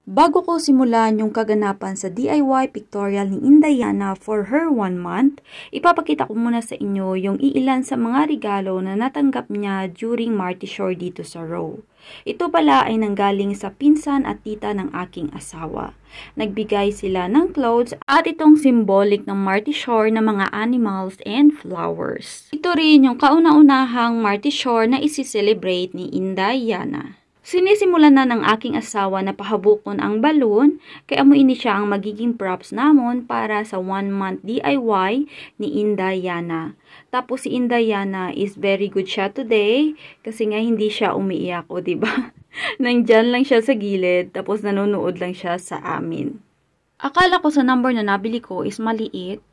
Bago ko simulan yung kaganapan sa DIY pictorial ni Indayana for her 1 month, ipapakita ko muna sa inyo yung iilan sa mga regalo na natanggap niya during Marty Shore dito sa Row. Ito pala ay nanggaling sa pinsan at tita ng aking asawa. Nagbigay sila ng clothes at itong symbolic ng Marty Shore na mga animals and flowers. Ito rin yung kauna-unahang Marty Shore na isi-celebrate ni Indayana. Sinisimulan na ng aking asawa na pahabukon ang balon, kaya amuin siya ang magiging props namon para sa 1 month DIY ni Indayana. Tapos si Indayana is very good siya today kasi nga hindi siya umiiyak, o diba? Nandyan lang siya sa gilid tapos nanonood lang siya sa amin. Akala ko sa number na nabili ko is maliit,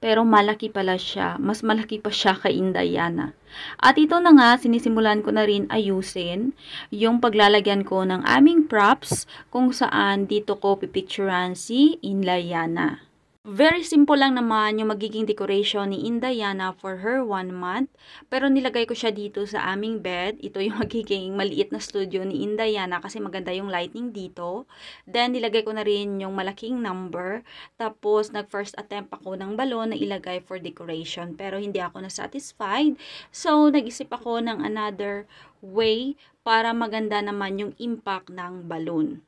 pero malaki pala siya. Mas malaki pa siya kay Indayana. At ito na nga, sinisimulan ko na rin ayusin yung paglalagyan ko ng aming props kung saan dito ko pipicturean si Indayana. Very simple lang naman yung magiging decoration ni Indayana for her 1 month. Pero nilagay ko siya dito sa aming bed. Ito yung magiging maliit na studio ni Indayana kasi maganda yung lighting dito. Then nilagay ko na rin yung malaking number. Tapos nag-first attempt ako ng balon na ilagay for decoration. Pero hindi ako na-satisfied. So nag-isip ako ng another way para maganda naman yung impact ng balon.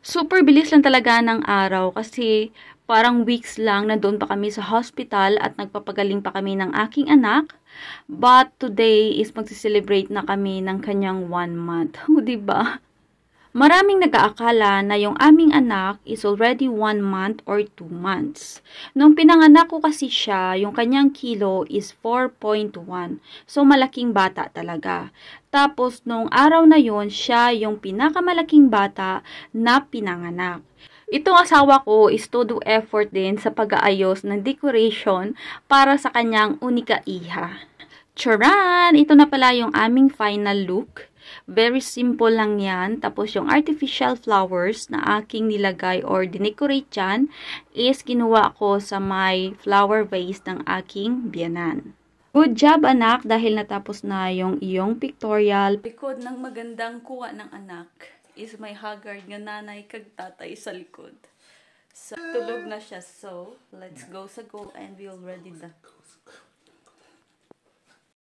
Super bilis lang talaga ng araw kasi parang weeks lang na doon pa kami sa hospital at nagpapagaling pa kami ng aking anak. But today is magsiselebrate na kami ng kanyang 1 month. Diba? Maraming nag-aakala na yung aming anak is already 1 month or 2 months. Nung pinanganak ko kasi siya, yung kanyang kilo is 4.1. So, malaking bata talaga. Tapos, nung araw na yon siya yung pinakamalaking bata na pinanganak. Itong asawa ko is todo effort din sa pag-aayos ng decoration para sa kanyang unika iha. Charan! Ito na pala yung aming final look. Very simple lang yan. Tapos yung artificial flowers na aking nilagay or dinecorate dyan is kinuha ko sa my flower vase ng aking biyanan. Good job anak dahil natapos na yung iyong pictorial. Likod ng magandang kuha ng anak is may haggard nga nanay kag tatay sa likod. So, tulog na siya. So, let's go sa goal and we already done.